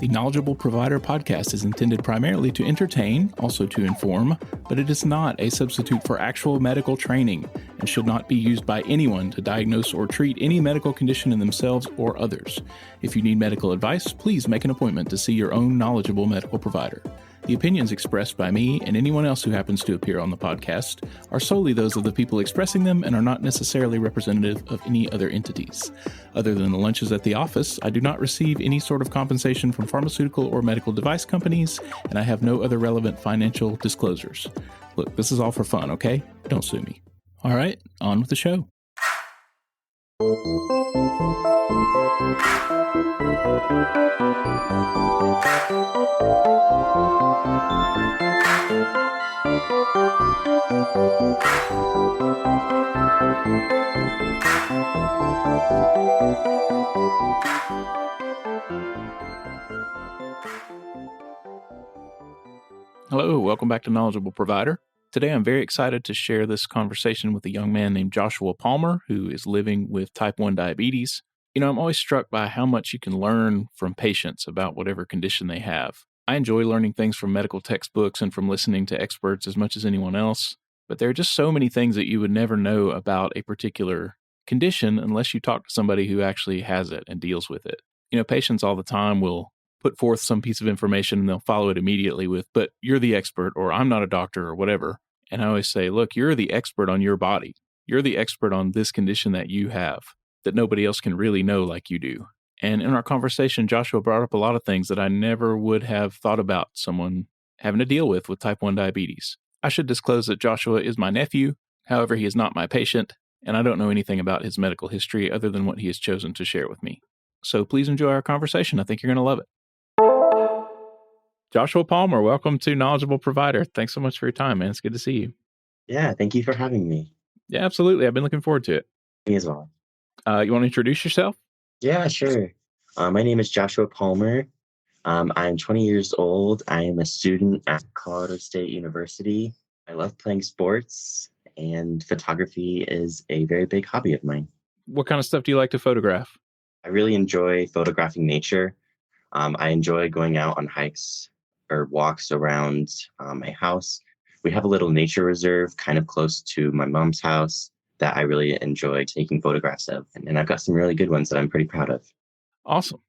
The Knowledgeable Provider podcast is intended primarily to entertain, also to inform, but it is not a substitute for actual medical training and should not be used by anyone to diagnose or treat any medical condition in themselves or others. If you need medical advice, please make an appointment to see your own knowledgeable medical provider. The opinions expressed by me and anyone else who happens to appear on the podcast are solely those of the people expressing them and are not necessarily representative of any other entities. Other than the lunches at the office, I do not receive any sort of compensation from pharmaceutical or medical device companies, and I have no other relevant financial disclosures. Look, this is all for fun, okay? Don't sue me. All right, on with the show. Hello, welcome back to Knowledgeable Provider. Today I'm very excited to share this conversation with a young man named Joshua Palmer, who is living with type 1 diabetes. You know, I'm always struck by how much you can learn from patients about whatever condition they have. I enjoy learning things from medical textbooks and from listening to experts as much as anyone else, but there are just so many things that you would never know about a particular condition unless you talk to somebody who actually has it and deals with it. You know, patients all the time will put forth some piece of information and they'll follow it immediately with, but you're the expert, or I'm not a doctor, or whatever. And I always say, look, you're the expert on your body. You're the expert on this condition that you have that nobody else can really know like you do. And in our conversation, Joshua brought up a lot of things that I never would have thought about someone having to deal with type 1 diabetes. I should disclose that Joshua is my nephew. However, he is not my patient, and I don't know anything about his medical history other than what he has chosen to share with me. So please enjoy our conversation. I think you're going to love it. Joshua Palmer, welcome to Knowledgeable Provider. Thanks so much for your time, man. It's good to see you. Yeah, thank you for having me. Yeah, absolutely. I've been looking forward to it. Me as well. You want to introduce yourself? Yeah, sure. My name is Joshua Palmer. I'm 20 years old. I am a student at Colorado State University. I love playing sports, and photography is a very big hobby of mine. What kind of stuff do you like to photograph? I really enjoy photographing nature. I enjoy going out on hikes or walks around my house. We have a little nature reserve kind of close to my mom's house that I really enjoy taking photographs of. And I've got some really good ones that I'm pretty proud of. Awesome.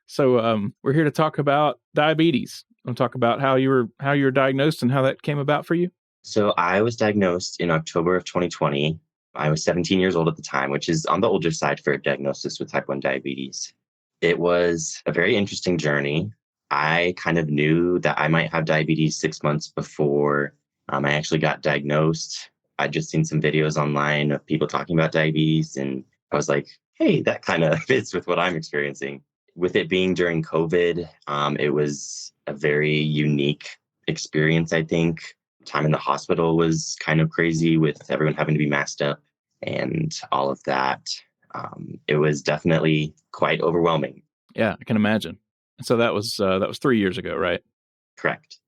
So we're here to talk about diabetes. We'll talk about how you were diagnosed and how that came about for you. So I was diagnosed in October of 2020. I was 17 years old at the time, which is on the older side for a diagnosis with type 1 diabetes. It was a very interesting journey. I kind of knew that I might have diabetes 6 months before I actually got diagnosed. I'd just seen some videos online of people talking about diabetes, and I was like, hey, that kind of fits with what I'm experiencing. With it being during COVID, it was a very unique experience, I think. Time in the hospital was kind of crazy with everyone having to be masked up and all of that. It was definitely quite overwhelming. Yeah, I can imagine. So that was 3 years ago, right? Correct.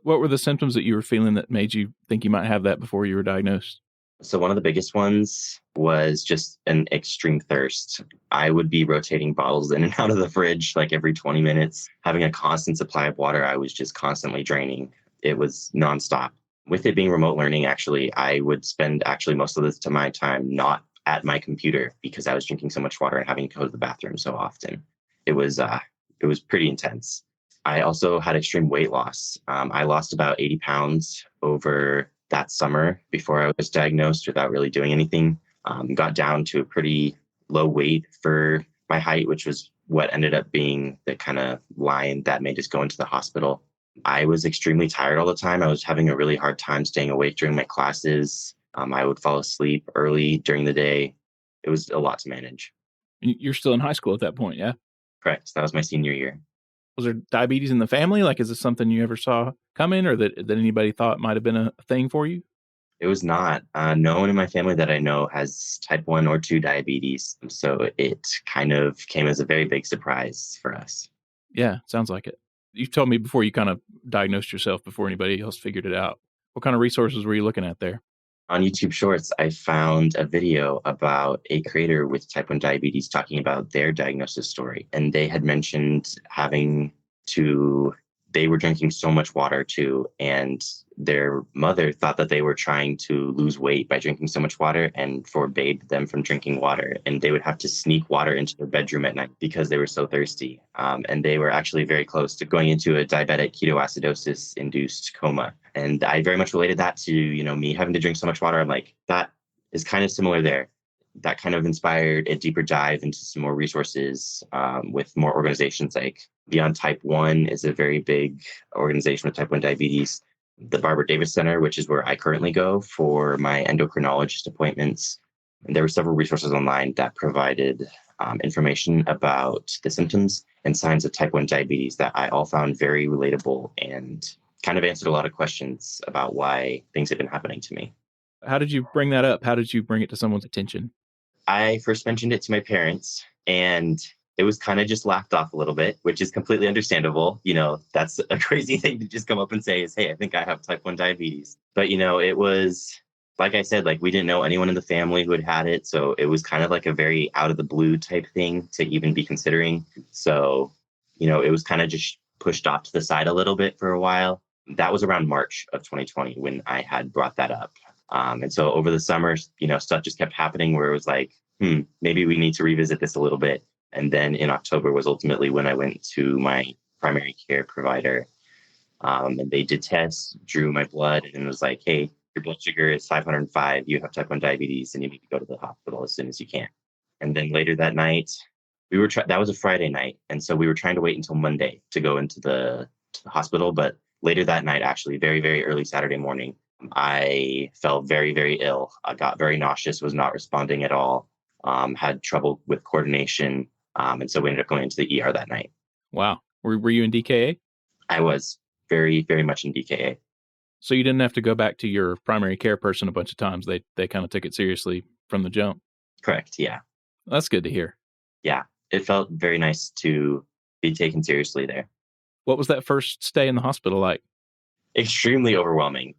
What were the symptoms that you were feeling that made you think you might have that before you were diagnosed? So one of the biggest ones was just an extreme thirst. I would be rotating bottles in and out of the fridge like every 20 minutes, having a constant supply of water. I was just constantly draining. It was nonstop. With it being remote learning, actually, I would spend most of my time not at my computer because I was drinking so much water and having to go to the bathroom so often. It was pretty intense. I also had extreme weight loss. I lost about 80 pounds over that summer before I was diagnosed without really doing anything. Got down to a pretty low weight for my height, which was what ended up being the kind of line that made us go into the hospital. I was extremely tired all the time. I was having a really hard time staying awake during my classes. I would fall asleep early during the day. It was a lot to manage. You're still in high school at that point, yeah? Correct. That was my senior year. Was there diabetes in the family? Like, is this something you ever saw coming or that anybody thought might have been a thing for you? It was not. No one in my family that I know has type 1 or 2 diabetes. So it kind of came as a very big surprise for us. Yeah, sounds like it. You told me before you kind of diagnosed yourself before anybody else figured it out. What kind of resources were you looking at there? On YouTube Shorts, I found a video about a creator with type 1 diabetes talking about their diagnosis story. And they had mentioned having to they were drinking so much water too, and their mother thought that they were trying to lose weight by drinking so much water and forbade them from drinking water. And they would have to sneak water into their bedroom at night because they were so thirsty. And they were actually very close to going into a diabetic ketoacidosis induced coma. And I very much related that to, me having to drink so much water. I'm like, that is kind of similar there. That kind of inspired a deeper dive into some more resources with more organizations like Beyond Type 1 is a very big organization with type 1 diabetes. The Barbara Davis Center, which is where I currently go for my endocrinologist appointments. And there were several resources online that provided information about the symptoms and signs of type 1 diabetes that I all found very relatable and kind of answered a lot of questions about why things had been happening to me. How did you bring that up? How did you bring it to someone's attention? I first mentioned it to my parents, and it was kind of just laughed off a little bit, which is completely understandable. That's a crazy thing to just come up and say is, hey, I think I have type 1 diabetes. But, it was, like I said, like we didn't know anyone in the family who had it. So it was kind of like a very out of the blue type thing to even be considering. So, it was kind of just pushed off to the side a little bit for a while. That was around March of 2020 when I had brought that up. And so over the summer, stuff just kept happening where it was like, maybe we need to revisit this a little bit. And then in October was ultimately when I went to my primary care provider. And they did tests, drew my blood, and it was like, hey, your blood sugar is 505. You have type 1 diabetes, and you need to go to the hospital as soon as you can. And then later that night, that was a Friday night. And so we were trying to wait until Monday to go to the hospital. But later that night, actually, very, very early Saturday morning, I felt very, very ill. I got very nauseous, was not responding at all, had trouble with coordination. And so we ended up going into the ER that night. Wow. Were you in DKA? I was very, very much in DKA. So you didn't have to go back to your primary care person a bunch of times. They kind of took it seriously from the jump. Correct. Yeah. That's good to hear. Yeah. It felt very nice to be taken seriously there. What was that first stay in the hospital like? Extremely overwhelming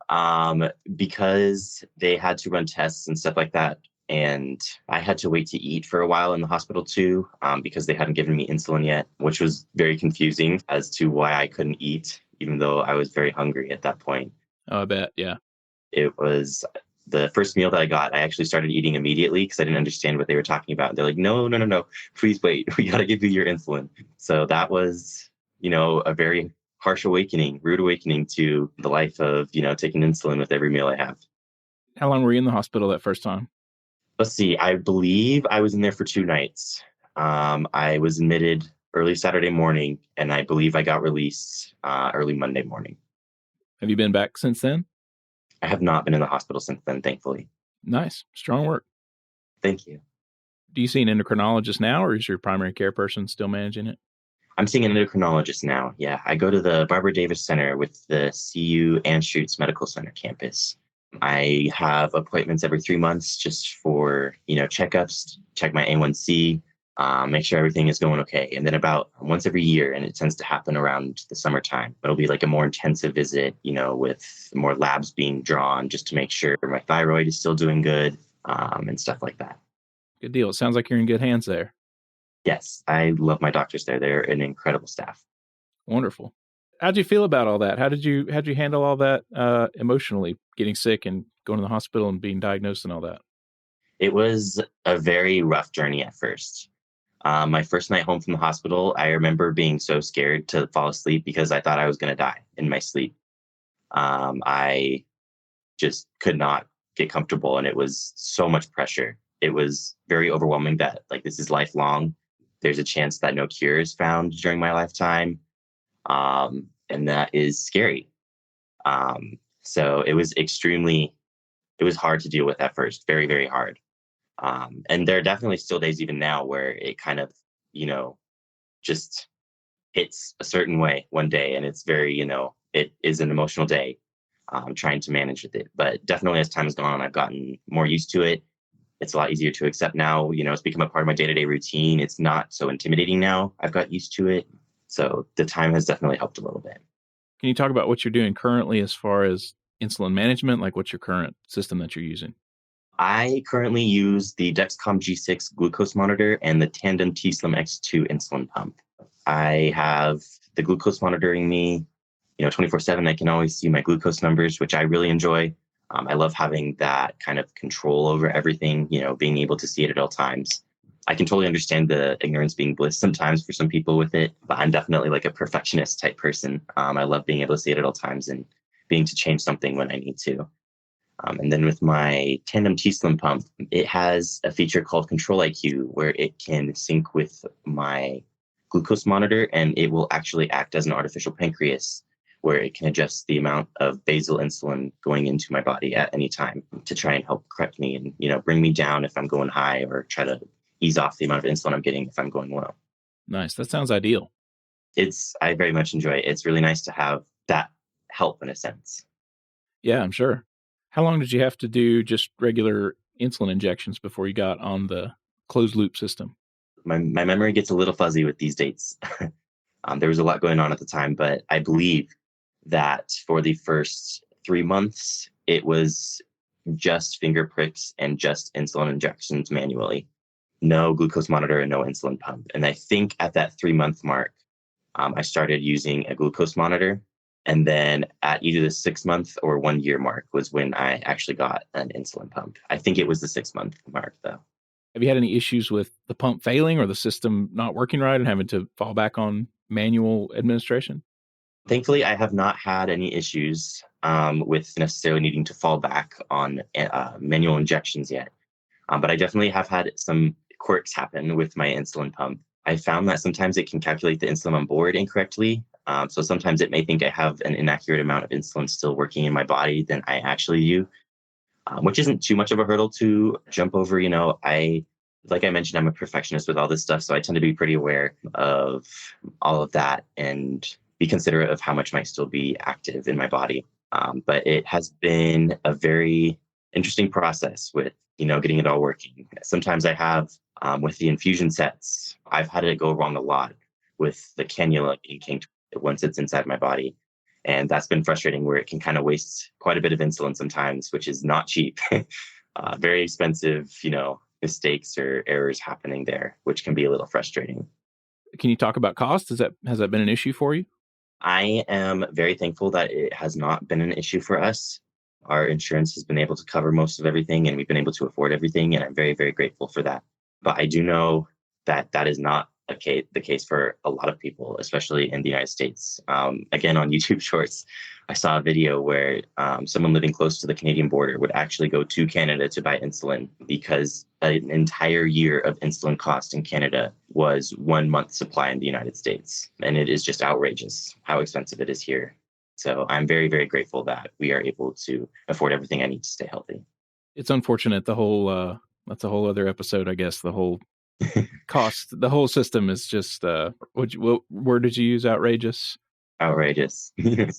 because they had to run tests and stuff like that. And I had to wait to eat for a while in the hospital too, because they hadn't given me insulin yet, which was very confusing as to why I couldn't eat, even though I was very hungry at that point. Oh, I bet. Yeah. It was the first meal that I got. I actually started eating immediately because I didn't understand what they were talking about. They're like, no, please wait. We got to give you your insulin. So that was, a very harsh awakening, rude awakening to the life of, taking insulin with every meal I have. How long were you in the hospital that first time? Let's see. I believe I was in there for 2 nights. I was admitted early Saturday morning, and I believe I got released early Monday morning. Have you been back since then? I have not been in the hospital since then, thankfully. Nice. Strong work. Thank you. Do you see an endocrinologist now, or is your primary care person still managing it? I'm seeing an endocrinologist now. Yeah, I go to the Barbara Davis Center with the CU Anschutz Medical Center campus. I have appointments every 3 months just for, checkups, check my A1C, make sure everything is going okay. And then about once every year, and it tends to happen around the summertime, it'll be like a more intensive visit, with more labs being drawn just to make sure my thyroid is still doing good and stuff like that. Good deal. It sounds like you're in good hands there. Yes, I love my doctors there. They're an incredible staff. Wonderful. How'd you feel about all that? How'd you handle all that emotionally, getting sick and going to the hospital and being diagnosed and all that? It was a very rough journey at first. My first night home from the hospital, I remember being so scared to fall asleep because I thought I was going to die in my sleep. I just could not get comfortable, and it was so much pressure. It was very overwhelming that this is lifelong. There's a chance that no cure is found during my lifetime. And that is scary. So it was hard to deal with at first, very, very hard. And there are definitely still days even now where it kind of, just hits a certain way one day. And it's very, it is an emotional day, trying to manage with it. But definitely as time has gone on, I've gotten more used to it. It's a lot easier to accept now. It's become a part of my day-to-day routine. It's not so intimidating now. I've got used to it. So the time has definitely helped a little bit. Can you talk about what you're doing currently as far as insulin management? Like what's your current system that you're using? I currently use the Dexcom G6 glucose monitor and the Tandem t:slim X2 insulin pump. I have the glucose monitoring me, 24/7. I can always see my glucose numbers, which I really enjoy. I love having that kind of control over everything, being able to see it at all times. I can totally understand the ignorance being bliss sometimes for some people with it, but I'm definitely like a perfectionist type person. I love being able to see it at all times and being to change something when I need to. And then with my Tandem T-Slim pump, it has a feature called Control IQ where it can sync with my glucose monitor and it will actually act as an artificial pancreas where it can adjust the amount of basal insulin going into my body at any time to try and help correct me and, bring me down if I'm going high or try to ease off the amount of insulin I'm getting if I'm going low. Nice. That sounds ideal. I very much enjoy it. It's really nice to have that help in a sense. Yeah, I'm sure. How long did you have to do just regular insulin injections before you got on the closed loop system? My memory gets a little fuzzy with these dates. There was a lot going on at the time, but I believe that for the first 3 months, it was just finger pricks and just insulin injections manually. No glucose monitor and no insulin pump. And I think at that 3 month mark, I started using a glucose monitor. And then at either the 6 month or 1 year mark was when I actually got an insulin pump. I think it was the 6 month mark, though. Have you had any issues with the pump failing or the system not working right and having to fall back on manual administration? Thankfully, I have not had any issues with necessarily needing to fall back on manual injections yet. But I definitely have had some quirks happen with my insulin pump. I found that sometimes it can calculate the insulin on board incorrectly. So sometimes it may think I have an inaccurate amount of insulin still working in my body than I actually do, which isn't too much of a hurdle to jump over. Like I mentioned, I'm a perfectionist with all this stuff. So I tend to be pretty aware of all of that and be considerate of how much might still be active in my body. But it has been a very interesting process with, getting it all working. Sometimes I have with the infusion sets, I've had it go wrong a lot with the cannula inking once it's inside my body. And that's been frustrating where it can kind of waste quite a bit of insulin sometimes, which is not cheap. Very expensive, mistakes or errors happening there, which can be a little frustrating. Can you talk about cost? Has that been an issue for you? I am very thankful that it has not been an issue for us. Our insurance has been able to cover most of everything and we've been able to afford everything. And I'm very, very grateful for that. But I do know that that is not the case for a lot of people, especially in the United States. Again, on YouTube Shorts, I saw a video where someone living close to the Canadian border would actually go to Canada to buy insulin because an entire year of insulin cost in Canada was 1 month's supply in the United States. And it is just outrageous how expensive it is here. So I'm very, very grateful that we are able to afford everything I need to stay healthy. It's unfortunate. That's a whole other episode, I guess. The whole cost, the whole system is just, what word did you use? Outrageous? Outrageous.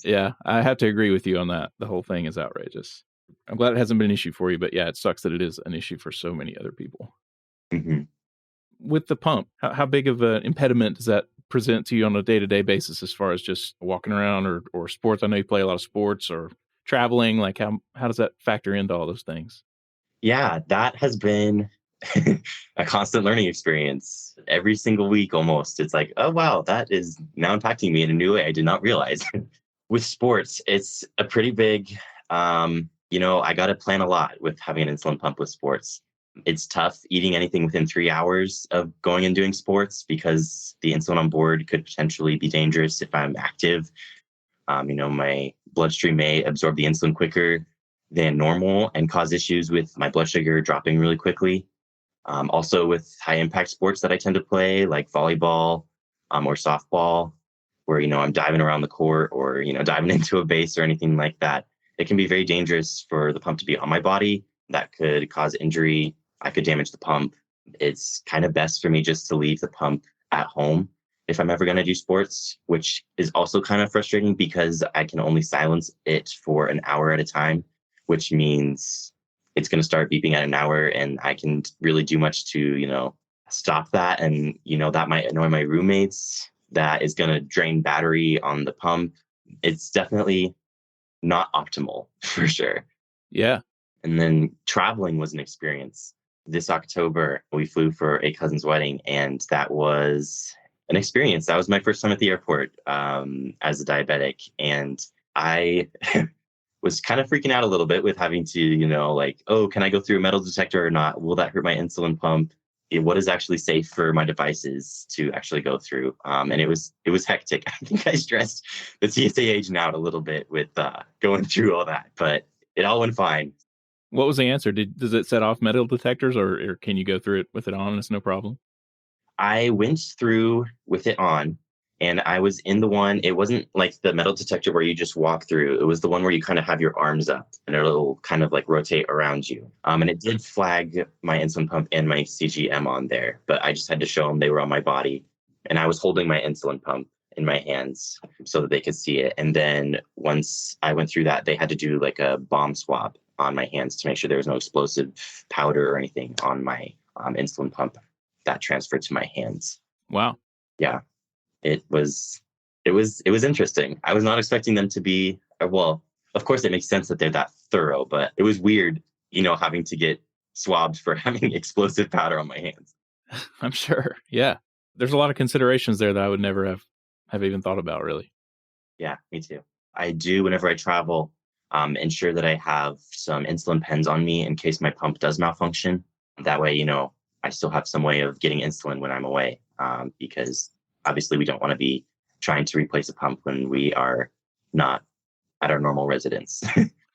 Yeah, I have to agree with you on that. The whole thing is outrageous. I'm glad it hasn't been an issue for you, but yeah, it sucks that it is an issue for so many other people. Mm-hmm. With the pump, how big of an impediment does that present to you on a day-to-day basis as far as just walking around or sports? I know you play a lot of sports or traveling. Like how does that factor into all those things? Yeah, that has been a constant learning experience every single week almost. It's like, oh, wow, that is now impacting me in a new way I did not realize. With sports, it's a pretty big, I got to plan a lot with having an insulin pump with sports. It's tough eating anything within 3 hours of going and doing sports because the insulin on board could potentially be dangerous if I'm active. My bloodstream may absorb the insulin quicker than normal and cause issues with my blood sugar dropping really quickly. Also with high impact sports that I tend to play, like volleyball or softball, where, I'm diving around the court or, diving into a base or anything like that. It can be very dangerous for the pump to be on my body. That could cause injury. I could damage the pump. It's kind of best for me just to leave the pump at home if I'm ever going to do sports, which is also kind of frustrating because I can only silence it for an hour at a time, which means it's going to start beeping at an hour and I can really do much to, stop that. And, that might annoy my roommates. That is going to drain battery on the pump. It's definitely not optimal for sure. Yeah. And then traveling was an experience. This October, we flew for a cousin's wedding, and that was an experience. That was my first time at the airport as a diabetic. And I was kind of freaking out a little bit with having to, like, oh, can I go through a metal detector or not? Will that hurt my insulin pump? What is actually safe for my devices to actually go through? And it was hectic. I think I stressed the TSA agent out a little bit with going through all that, but it all went fine. What was the answer? Does it set off metal detectors, or can you go through it with it on and it's no problem? I went through with it on, and I was in the one, it wasn't like the metal detector where you just walk through. It was the one where you kind of have your arms up and it'll kind of like rotate around you. And it did flag my insulin pump and my CGM on there, but I just had to show them they were on my body. And I was holding my insulin pump in my hands so that they could see it. And then once I went through that, they had to do like a bomb swab on my hands to make sure there was no explosive powder or anything on my insulin pump that transferred to my hands. Wow. Yeah, it was interesting. I was not expecting them to be well. Of course, it makes sense that they're that thorough, but it was weird, having to get swabbed for having explosive powder on my hands. I'm sure. Yeah. There's a lot of considerations there that I would never have even thought about, really. Yeah, me too. I do whenever I travel, ensure that I have some insulin pens on me in case my pump does malfunction. That way, I still have some way of getting insulin when I'm away, because obviously we don't want to be trying to replace a pump when we are not at our normal residence.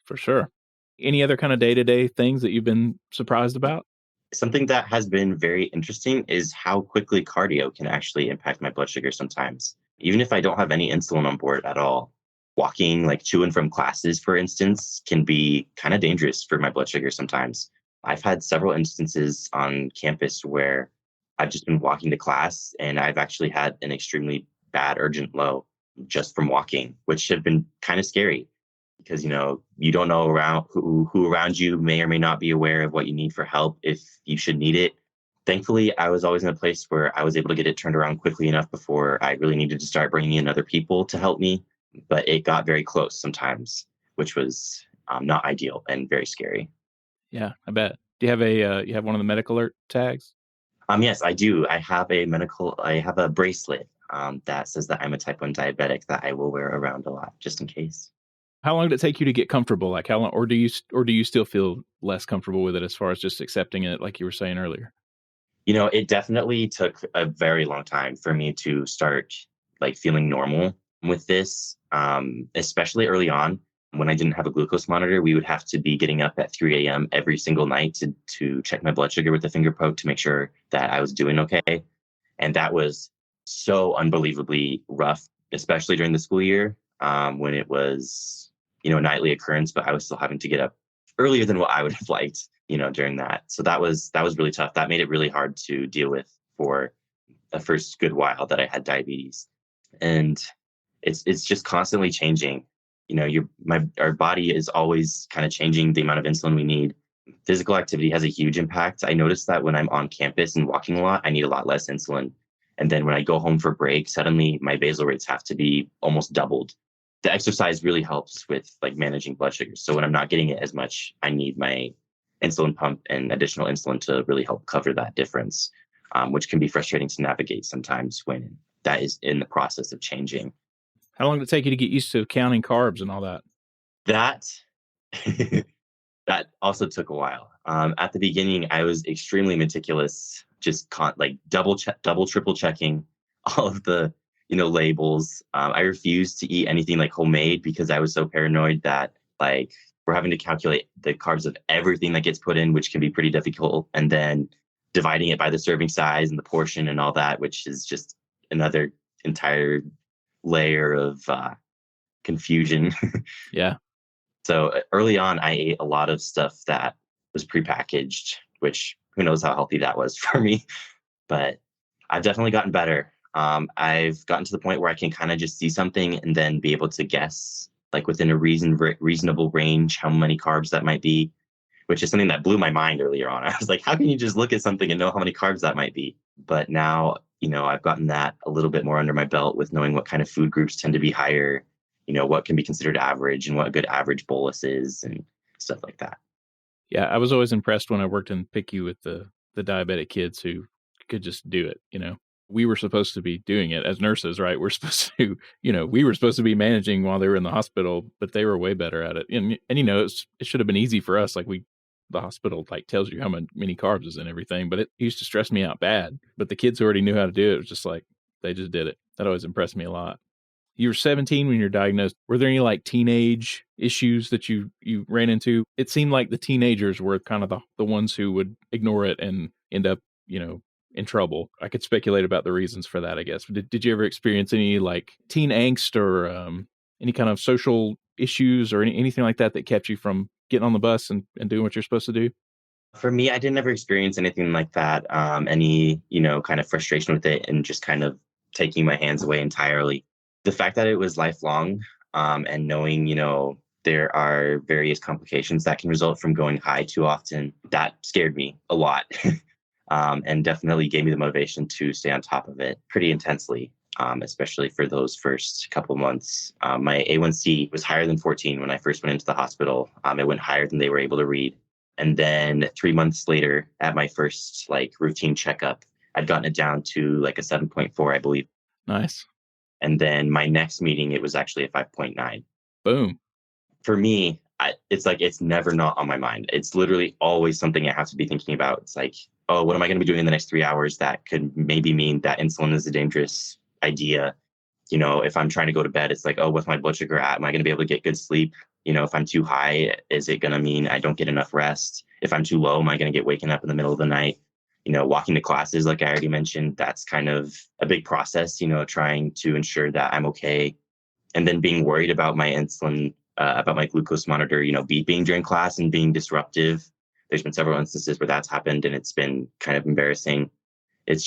For sure. Any other kind of day-to-day things that you've been surprised about? Something that has been very interesting is how quickly cardio can actually impact my blood sugar sometimes. Even if I don't have any insulin on board at all, walking like to and from classes, for instance, can be kind of dangerous for my blood sugar sometimes. I've had several instances on campus where I've just been walking to class and I've actually had an extremely bad urgent low just from walking, which have been kind of scary because you don't know around who around you may or may not be aware of what you need for help if you should need it. Thankfully, I was always in a place where I was able to get it turned around quickly enough before I really needed to start bringing in other people to help me. But it got very close sometimes, which was not ideal and very scary. Yeah, I bet. Do you have you have one of the medical alert tags? Yes, I do. I have a bracelet that says that I'm a type 1 diabetic that I will wear around a lot just in case. How long did it take you to get comfortable? Like how long, or do you still feel less comfortable with it as far as just accepting it, like you were saying earlier? It definitely took a very long time for me to start like feeling normal with this, especially early on when I didn't have a glucose monitor. We would have to be getting up at 3 a.m. every single night to check my blood sugar with the finger poke to make sure that I was doing okay. And that was so unbelievably rough, especially during the school year, when it was, a nightly occurrence, but I was still having to get up earlier than what I would have liked, during that. So that was really tough. That made it really hard to deal with for the first good while that I had diabetes. And it's just constantly changing. Our body is always kind of changing the amount of insulin we need. Physical activity has a huge impact. I noticed that when I'm on campus and walking a lot, I need a lot less insulin. And then when I go home for break, suddenly my basal rates have to be almost doubled. The exercise really helps with like managing blood sugar. So when I'm not getting it as much, I need my insulin pump and additional insulin to really help cover that difference, which can be frustrating to navigate sometimes when that is in the process of changing. How long did it take you to get used to counting carbs and all that? That that also took a while. At the beginning, I was extremely meticulous, just like double, triple checking all of the labels. I refused to eat anything like homemade because I was so paranoid that like we're having to calculate the carbs of everything that gets put in, which can be pretty difficult, and then dividing it by the serving size and the portion and all that, which is just another entire layer of confusion. Yeah. So early on, I ate a lot of stuff that was prepackaged, which who knows how healthy that was for me. But I've definitely gotten better. I've gotten to the point where I can kind of just see something and then be able to guess, like within a reasonable range, how many carbs that might be, which is something that blew my mind earlier on. I was like, how can you just look at something and know how many carbs that might be? But now, I've gotten that a little bit more under my belt with knowing what kind of food groups tend to be higher, what can be considered average and what a good average bolus is and stuff like that. Yeah, I was always impressed when I worked in PICU with the diabetic kids who could just do it. we were supposed to be doing it as nurses, right? We're supposed to, we were supposed to be managing while they were in the hospital, but they were way better at it. And it should have been easy for us. Like the hospital like tells you how many carbs is in everything, but it used to stress me out bad. But the kids who already knew how to do it, was just like, they just did it. That always impressed me a lot. You were 17 when you're diagnosed. Were there any like teenage issues that you ran into? It seemed like the teenagers were kind of the ones who would ignore it and end up, in trouble. I could speculate about the reasons for that, I guess. But did you ever experience any like teen angst or any kind of social issues or anything like that that kept you from getting on the bus and doing what you're supposed to do? For me, I didn't ever experience anything like that. Any, kind of frustration with it and just kind of taking my hands away entirely. The fact that it was lifelong, and knowing, there are various complications that can result from going high too often, that scared me a lot. And definitely gave me the motivation to stay on top of it pretty intensely, especially for those first couple months. My A1C was higher than 14 when I first went into the hospital. It went higher than they were able to read. And then 3 months later, at my first like routine checkup, I'd gotten it down to like a 7.4, I believe. Nice. And then my next meeting, it was actually a 5.9. Boom. For me, it's like it's never not on my mind. It's literally always something I have to be thinking about. It's like, oh, what am I going to be doing in the next 3 hours? That could maybe mean that insulin is a dangerous idea. If I'm trying to go to bed, it's like, oh, what's my blood sugar at? Am I going to be able to get good sleep? If I'm too high, is it going to mean I don't get enough rest? If I'm too low, am I going to get waken up in the middle of the night? Walking to classes, like I already mentioned, that's kind of a big process, trying to ensure that I'm okay. And then being worried about my insulin, about my glucose monitor, beeping during class and being disruptive. There's been several instances where that's happened and it's been kind of embarrassing. It's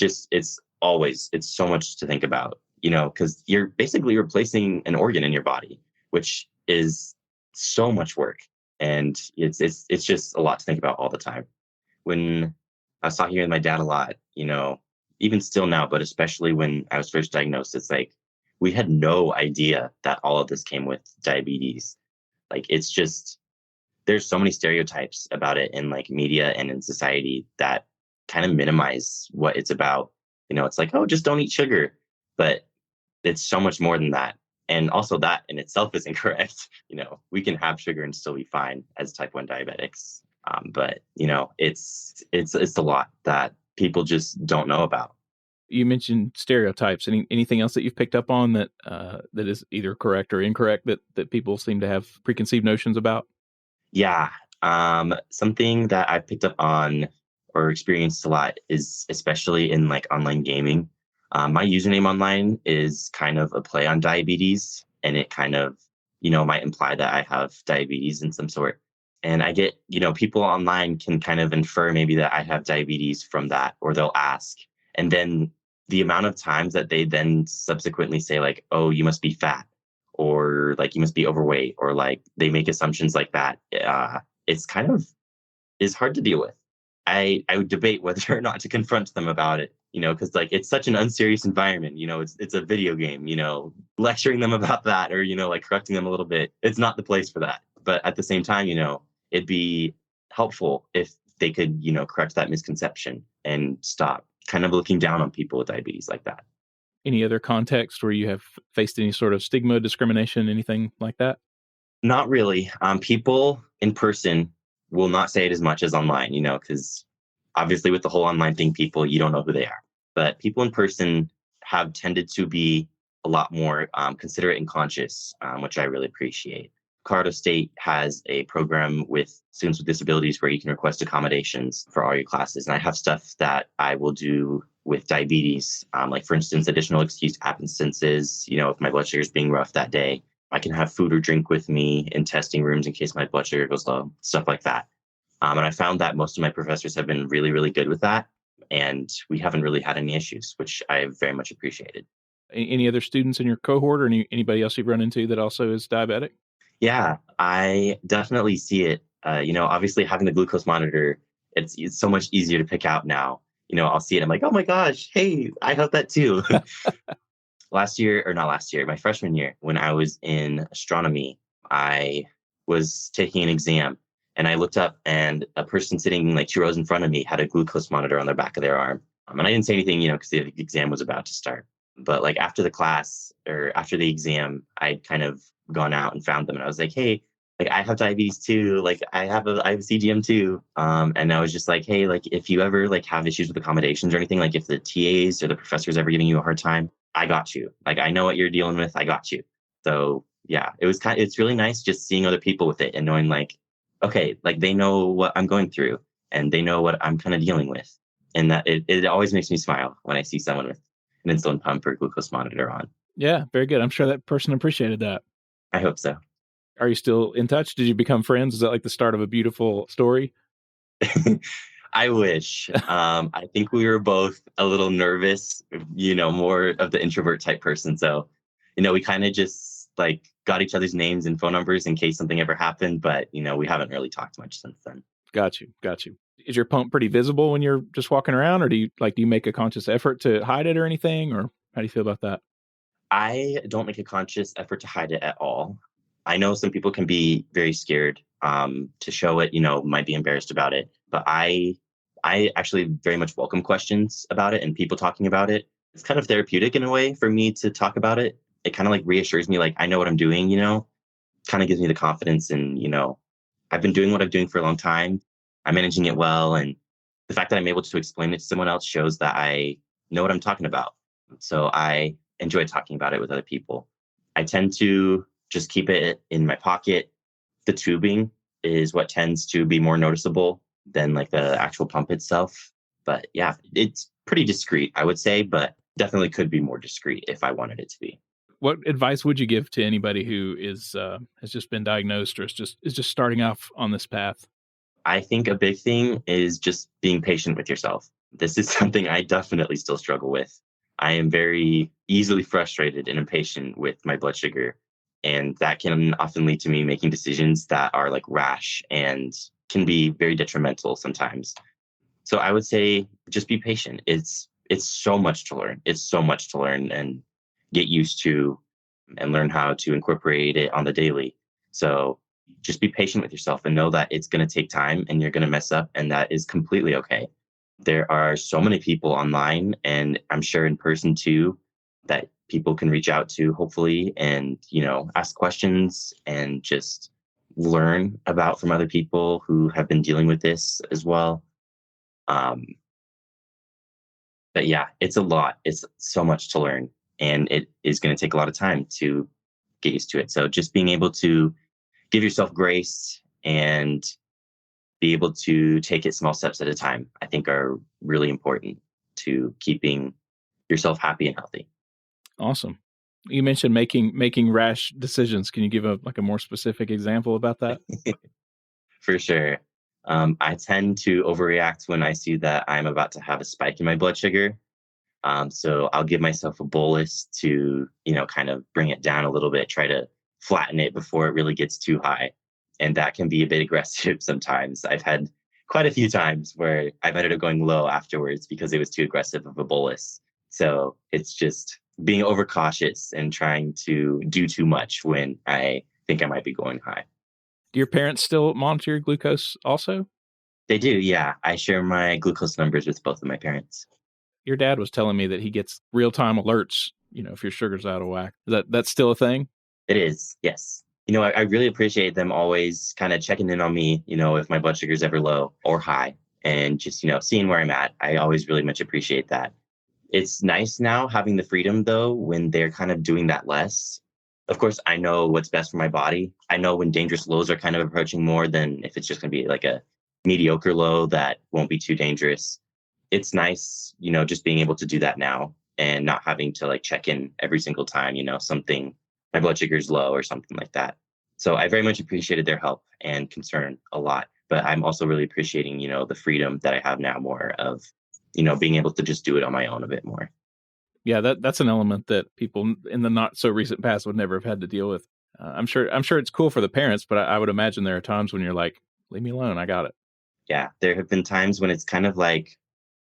so much to think about, because you're basically replacing an organ in your body, which is so much work. And it's just a lot to think about all the time. When I was talking with my dad a lot, even still now, but especially when I was first diagnosed, it's like we had no idea that all of this came with diabetes. Like it's just, there's so many stereotypes about it in like media and in society that kind of minimize what it's about. It's like, oh, just don't eat sugar. But it's so much more than that. And also that in itself is incorrect. We can have sugar and still be fine as type 1 diabetics. But it's a lot that people just don't know about. You mentioned stereotypes. Anything else that you've picked up on that that is either correct or incorrect that people seem to have preconceived notions about? Yeah. Something that I've picked up on or experienced a lot is especially in like online gaming. My username online is kind of a play on diabetes, and it kind of, might imply that I have diabetes in some sort. And I get, people online can kind of infer maybe that I have diabetes from that, or they'll ask. And then the amount of times that they then subsequently say like, oh, you must be fat, or like you must be overweight, or like they make assumptions like that. It's kind of is hard to deal with. I would debate whether or not to confront them about it, because like it's such an unserious environment. It's a video game. Lecturing them about that, or like correcting them a little bit. It's not the place for that. But at the same time, it'd be helpful if they could, correct that misconception and stop kind of looking down on people with diabetes like that. Any other context where you have faced any sort of stigma, discrimination, anything like that? Not really. People in person will not say it as much as online, because obviously with the whole online thing, you don't know who they are. But people in person have tended to be a lot more considerate and conscious, which I really appreciate. Colorado State has a program with students with disabilities where you can request accommodations for all your classes. And I have stuff that I will do with diabetes, like for instance, additional excused absences, if my blood sugar is being rough that day. I can have food or drink with me in testing rooms in case my blood sugar goes low, stuff like that. And I found that most of my professors have been really, really good with that. And we haven't really had any issues, which I very much appreciated. Any other students in your cohort or anybody else you've run into that also is diabetic? Yeah, I definitely see it. Obviously having the glucose monitor, it's so much easier to pick out now. I'll see it. I'm like, oh my gosh, hey, I have that too. My freshman year, when I was in astronomy, I was taking an exam and I looked up and a person sitting like 2 rows in front of me had a glucose monitor on the back of their arm. And I didn't say anything, because the exam was about to start. But like after the class or after the exam, I'd kind of gone out and found them, and I was like, "Hey, like I have diabetes too. Like I have CGM too." And I was just like, "Hey, like if you ever like have issues with accommodations or anything, like if the TAs or the professors ever giving you a hard time, I got you. Like I know what you're dealing with. I got you." So yeah, it's really nice just seeing other people with it and knowing like, okay, like they know what I'm going through and they know what I'm kind of dealing with. And that it always makes me smile when I see someone with an insulin pump or glucose monitor on. Yeah, very good. I'm sure that person appreciated that. I hope so. Are you still in touch? Did you become friends? Is that like the start of a beautiful story? I wish. I think we were both a little nervous, more of the introvert type person. So, we kind of just like got each other's names and phone numbers in case something ever happened. But, we haven't really talked much since then. Got you. Got you. Is your pump pretty visible when you're just walking around, or do you make a conscious effort to hide it or anything, or how do you feel about that? I don't make a conscious effort to hide it at all. I know some people can be very scared to show it, might be embarrassed about it, but I actually very much welcome questions about it and people talking about it. It's kind of therapeutic in a way for me to talk about it. It kind of like reassures me, like I know what I'm doing, kind of gives me the confidence and, I've been doing what I'm doing for a long time. I'm managing it well. And the fact that I'm able to explain it to someone else shows that I know what I'm talking about. So I enjoy talking about it with other people. I tend to just keep it in my pocket. The tubing is what tends to be more noticeable than like the actual pump itself. But yeah, it's pretty discreet, I would say, but definitely could be more discreet if I wanted it to be. What advice would you give to anybody who is has just been diagnosed or is just starting off on this path? I think a big thing is just being patient with yourself. This is something I definitely still struggle with. I am very easily frustrated and impatient with my blood sugar. And that can often lead to me making decisions that are like rash and can be very detrimental sometimes. So I would say just be patient. It's so much to learn. It's so much to learn and get used to and learn how to incorporate it on the daily. So just be patient with yourself and know that it's going to take time and you're going to mess up, and that is completely okay. There are so many people online, and I'm sure in person too, that people can reach out to, hopefully, and, ask questions and just learn about from other people who have been dealing with this as well. Um, but yeah, it's a lot. It's so much to learn, and it is going to take a lot of time to get used to it. So just being able to give yourself grace and be able to take it small steps at a time, I think are really important to keeping yourself happy and healthy. Awesome. You mentioned making rash decisions. Can you give a more specific example about that? For sure. I tend to overreact when I see that I'm about to have a spike in my blood sugar. So I'll give myself a bolus to, kind of bring it down a little bit, try to flatten it before it really gets too high. And that can be a bit aggressive sometimes. I've had quite a few times where I've ended up going low afterwards because it was too aggressive of a bolus. So it's just being overcautious and trying to do too much when I think I might be going high. Do your parents still monitor your glucose also? They do, yeah. I share my glucose numbers with both of my parents. Your dad was telling me that he gets real-time alerts, if your sugar's out of whack. That's still a thing? It is, yes. I really appreciate them always kind of checking in on me, if my blood sugar is ever low or high, and just, seeing where I'm at. I always really much appreciate that. It's nice now having the freedom, though, when they're kind of doing that less. Of course, I know what's best for my body. I know when dangerous lows are kind of approaching more than if it's just going to be like a mediocre low that won't be too dangerous. It's nice, just being able to do that now and not having to like check in every single time, something, my blood sugar is low or something like that. So I very much appreciated their help and concern a lot. But I'm also really appreciating, the freedom that I have now more of, being able to just do it on my own a bit more. Yeah, that's an element that people in the not so recent past would never have had to deal with. I'm sure it's cool for the parents, but I would imagine there are times when you're like, leave me alone, I got it. Yeah, there have been times when it's kind of like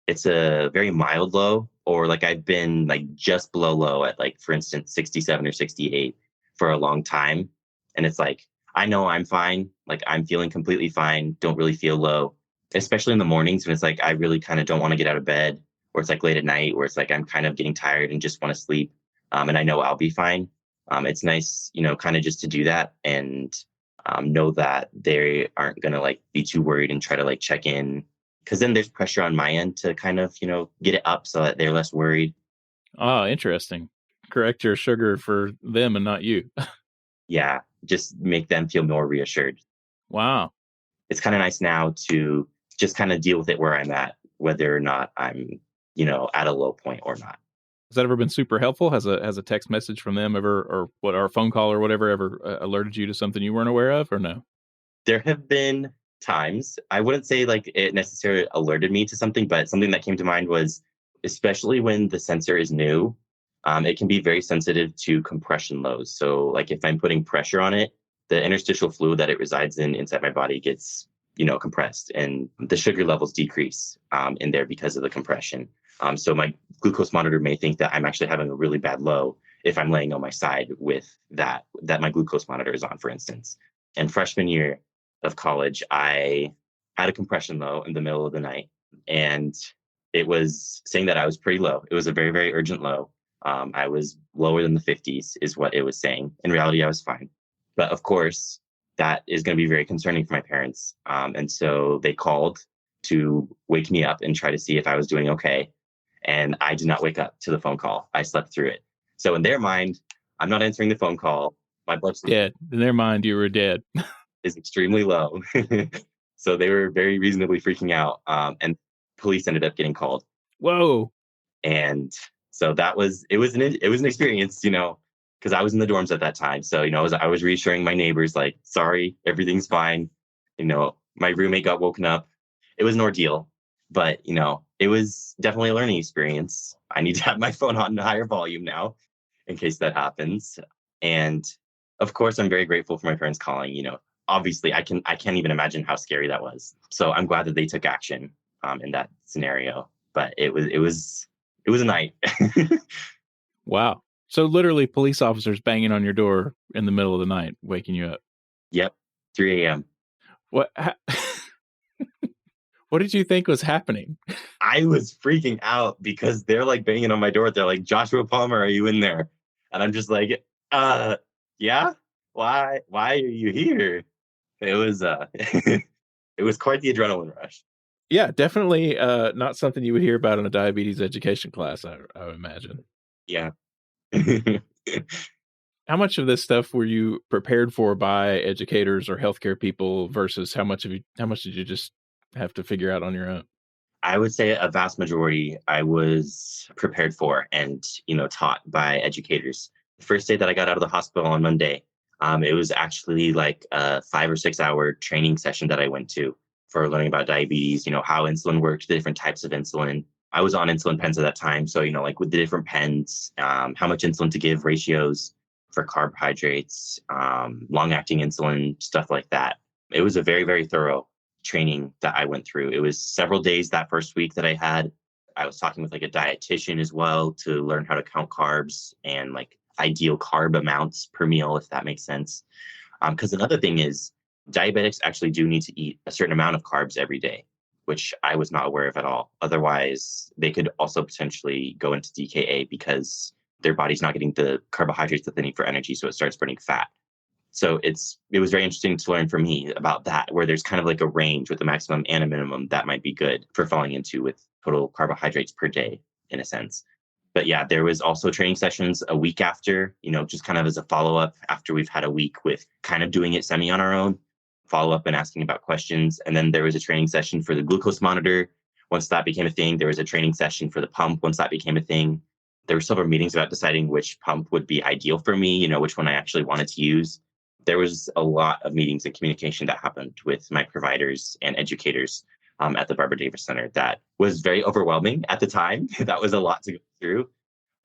it's a very mild low, or like I've been like just below low at like, for instance, 67 or 68 for a long time. And it's like, I know I'm fine. Like I'm feeling completely fine. Don't really feel low, especially in the mornings when it's like, I really kind of don't want to get out of bed, or it's like late at night, where it's like I'm kind of getting tired and just want to sleep. And I know I'll be fine. It's nice, kind of just to do that and know that they aren't going to like be too worried and try to like check in. Cause then there's pressure on my end to kind of, get it up so that they're less worried. Oh, interesting. Correct your sugar for them and not you. Yeah. Just make them feel more reassured. Wow. It's kind of nice now to just kind of deal with it where I'm at, whether or not I'm, at a low point or not. Has that ever been super helpful? Has a text message from them ever, or a phone call or whatever, ever alerted you to something you weren't aware of, or no? There have been times, I wouldn't say like it necessarily alerted me to something, but something that came to mind was, especially when the sensor is new, it can be very sensitive to compression lows. So like if I'm putting pressure on it, the interstitial fluid that it resides in inside my body gets, compressed, and the sugar levels decrease in there because of the compression. So my glucose monitor may think that I'm actually having a really bad low if I'm laying on my side with that my glucose monitor is on, for instance. And freshman year of college, I had a compression low in the middle of the night, and it was saying that I was pretty low. It was a very, very urgent low. I was lower than the 50s, is what it was saying. In reality, I was fine. But of course, that is going to be very concerning for my parents. And so they called to wake me up and try to see if I was doing okay. And I did not wake up to the phone call. I slept through it. So in their mind, I'm not answering the phone call. My blood sugar Dead. In their mind, you were dead. is extremely low. So they were very reasonably freaking out. And police ended up getting called. Whoa. And so it was an experience, because I was in the dorms at that time. So, I was reassuring my neighbors, like, sorry, everything's fine. My roommate got woken up. It was an ordeal, but, it was definitely a learning experience. I need to have my phone on a higher volume now in case that happens. And of course, I'm very grateful for my parents calling. Obviously, I can't even imagine how scary that was. So I'm glad that they took action in that scenario. But it was a night. Wow. So literally police officers banging on your door in the middle of the night, waking you up. Yep. 3 a.m. What what did you think was happening? I was freaking out because they're like banging on my door. They're like, Joshua Palmer, are you in there? And I'm just like, yeah. Why are you here? It was it was quite the adrenaline rush. Yeah, definitely not something you would hear about in a diabetes education class, I would imagine. Yeah. How much of this stuff were you prepared for by educators or healthcare people versus how much did you just have to figure out on your own? I would say a vast majority I was prepared for and, taught by educators. The first day that I got out of the hospital on Monday, it was actually like a 5 or 6 hour training session that I went to for learning about diabetes, how insulin worked, the different types of insulin. I was on insulin pens at that time. So, like with the different pens, how much insulin to give, ratios for carbohydrates, long acting insulin, stuff like that. It was a very, very thorough training that I went through. It was several days that first week that I had. I was talking with like a dietitian as well to learn how to count carbs and like ideal carb amounts per meal, if that makes sense. Because another thing is diabetics actually do need to eat a certain amount of carbs every day, which I was not aware of at all. Otherwise, they could also potentially go into DKA because their body's not getting the carbohydrates that they need for energy, so it starts burning fat. So it was very interesting to learn from me about that, where there's kind of like a range with a maximum and a minimum that might be good for falling into with total carbohydrates per day, in a sense. But yeah, there was also training sessions a week after, just kind of as a follow-up after we've had a week with kind of doing it semi on our own, follow up and asking about questions. And then there was a training session for the glucose monitor. Once that became a thing, there was a training session for the pump. Once that became a thing, there were several meetings about deciding which pump would be ideal for me, which one I actually wanted to use. There was a lot of meetings and communication that happened with my providers and educators at the Barbara Davis Center. That was very overwhelming at the time. That was a lot to go through.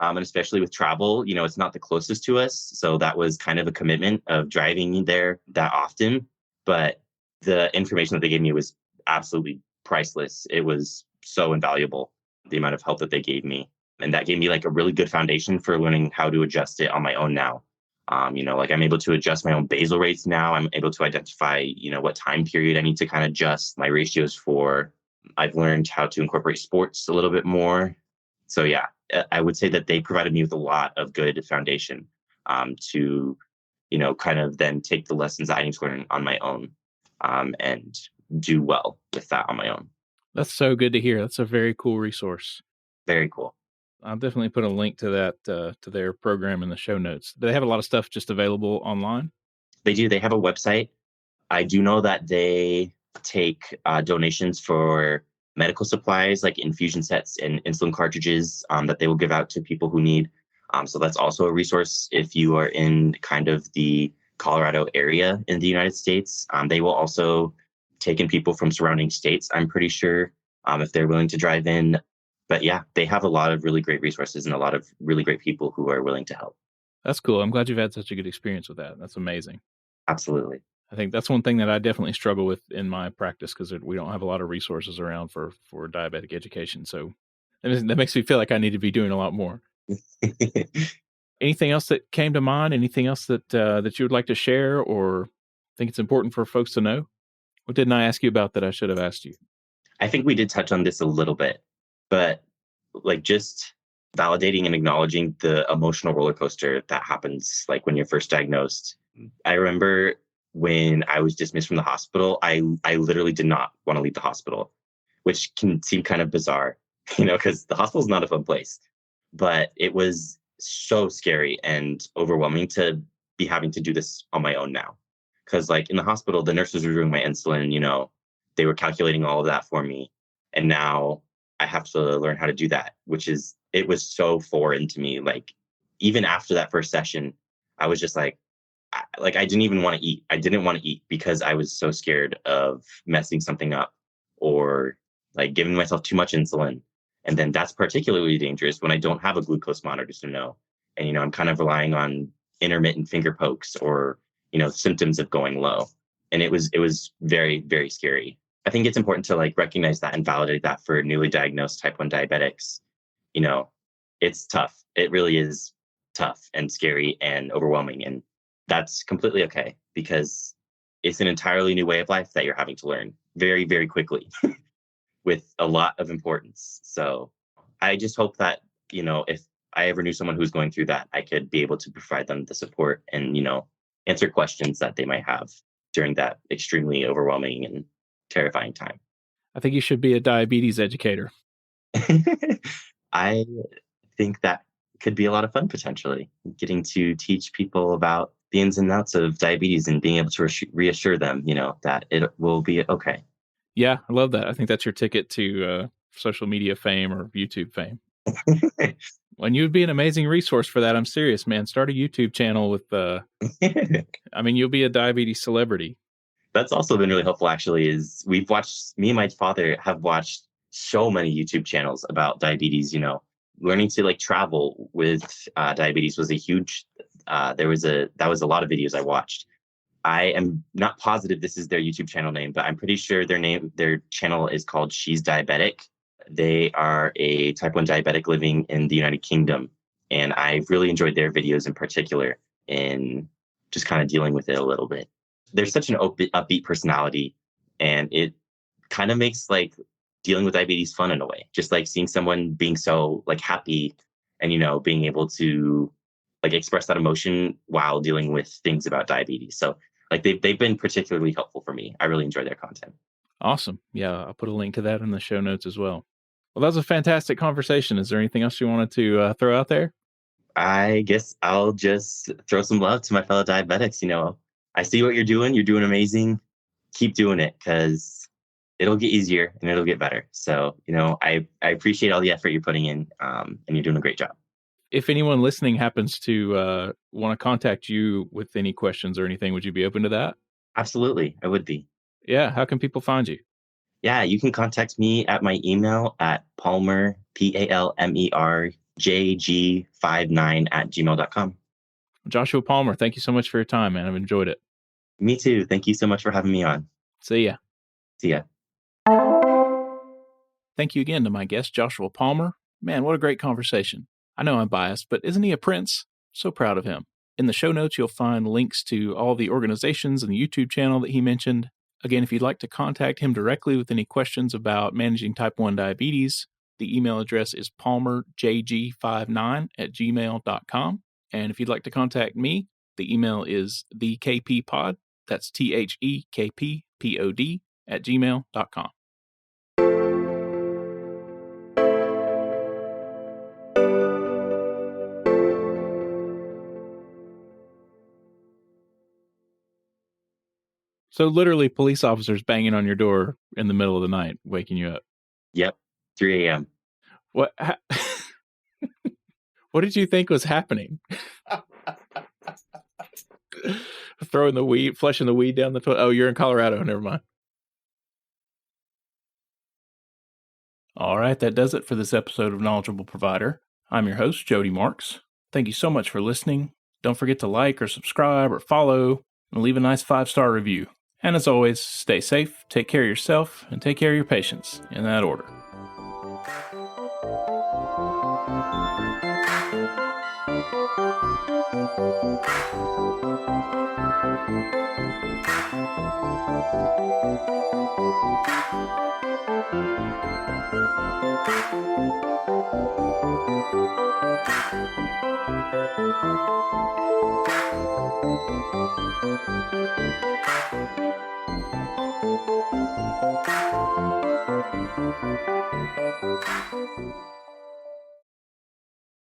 And especially with travel, it's not the closest to us. So that was kind of a commitment of driving there that often. But the information that they gave me was absolutely priceless. It was so invaluable, the amount of help that they gave me. And that gave me like a really good foundation for learning how to adjust it on my own now. Like I'm able to adjust my own basal rates now. I'm able to identify, what time period I need to kind of adjust my ratios for. I've learned how to incorporate sports a little bit more So yeah, I would say that they provided me with a lot of good foundation to, kind of then take the lessons that I need to learn on my own and do well with that on my own. That's so good to hear. That's a very cool resource. Very cool. I'll definitely put a link to that to their program in the show notes. Do they have a lot of stuff just available online? They do. They have a website. I do know that they take donations for medical supplies like infusion sets and insulin cartridges that they will give out to people who need. So that's also a resource if you are in kind of the Colorado area in the United States. They will also take in people from surrounding states, I'm pretty sure, if they're willing to drive in. But yeah, they have a lot of really great resources and a lot of really great people who are willing to help. That's cool. I'm glad you've had such a good experience with that. That's amazing. Absolutely. I think that's one thing that I definitely struggle with in my practice because we don't have a lot of resources around for diabetic education. So that makes me feel like I need to be doing a lot more. Anything else that came to mind? Anything else that that you would like to share or think it's important for folks to know? What didn't I ask you about that I should have asked you? I think we did touch on this a little bit, but like just validating and acknowledging the emotional roller coaster that happens like when you're first diagnosed. I remember when I was dismissed from the hospital, I literally did not want to leave the hospital, which can seem kind of bizarre, because the hospital is not a fun place. But it was so scary and overwhelming to be having to do this on my own now. Because like in the hospital, the nurses were doing my insulin, they were calculating all of that for me. And now I have to learn how to do that, it was so foreign to me. Like even after that first session, I was just like I didn't even want to eat. I didn't want to eat because I was so scared of messing something up or like giving myself too much insulin. And then that's particularly dangerous when I don't have a glucose monitor to know. And, I'm kind of relying on intermittent finger pokes or, symptoms of going low. And it was very, very scary. I think it's important to like recognize that and validate that for newly diagnosed type 1 diabetics. It's tough. It really is tough and scary and overwhelming. And that's completely okay because it's an entirely new way of life that you're having to learn very, very quickly with a lot of importance. So I just hope that, if I ever knew someone who's going through that, I could be able to provide them the support and, answer questions that they might have during that extremely overwhelming and terrifying time. I think you should be a diabetes educator. I think that could be a lot of fun potentially, getting to teach people about the ins and outs of diabetes and being able to reassure them, that it will be okay. Yeah, I love that. I think that's your ticket to social media fame or YouTube fame. And you would be an amazing resource for that. I'm serious, man. Start a YouTube channel with, you'll be a diabetes celebrity. That's also been really helpful, actually, is me and my father have watched so many YouTube channels about diabetes, learning to like travel with diabetes was a huge, that was a lot of videos I watched. I am not positive this is their YouTube channel name, but I'm pretty sure their channel is called She's Diabetic. They are a type 1 diabetic living in the United Kingdom. And I've really enjoyed their videos in particular in just kind of dealing with it a little bit. There's such an upbeat personality, and it kind of makes like dealing with diabetes fun in a way. Just like seeing someone being so like happy and, being able to like express that emotion while dealing with things about diabetes. So like they've been particularly helpful for me. I really enjoy their content. Awesome. Yeah, I'll put a link to that in the show notes as well. Well, that was a fantastic conversation. Is there anything else you wanted to throw out there? I guess I'll just throw some love to my fellow diabetics. I see what you're doing. You're doing amazing. Keep doing it because it'll get easier and it'll get better. So, I appreciate all the effort you're putting in and you're doing a great job. If anyone listening happens to want to contact you with any questions or anything, would you be open to that? Absolutely. I would be. Yeah. How can people find you? Yeah, you can contact me at my email at Palmer, PalmerJG59 @gmail.com. Joshua Palmer, thank you so much for your time, man. I've enjoyed it. Me too. Thank you so much for having me on. See ya. See ya. Thank you again to my guest, Joshua Palmer. Man, what a great conversation. I know I'm biased, but isn't he a prince? So proud of him. In the show notes, you'll find links to all the organizations and the YouTube channel that he mentioned. Again, if you'd like to contact him directly with any questions about managing type 1 diabetes, The email address is palmerjg59@gmail.com. And if you'd like to contact me, the email is thekppod, that's THEKPPOD @gmail.com. So literally police officers banging on your door in the middle of the night, waking you up. Yep. 3 a.m. What what did you think was happening? Throwing the weed, flushing the weed down the toilet. Oh, you're in Colorado. Never mind. All right, that does it for this episode of Knowledgeable Provider. I'm your host, Jody Marks. Thank you so much for listening. Don't forget to like or subscribe or follow and leave a nice 5-star review. And as always, stay safe, take care of yourself, and take care of your patients, in that order.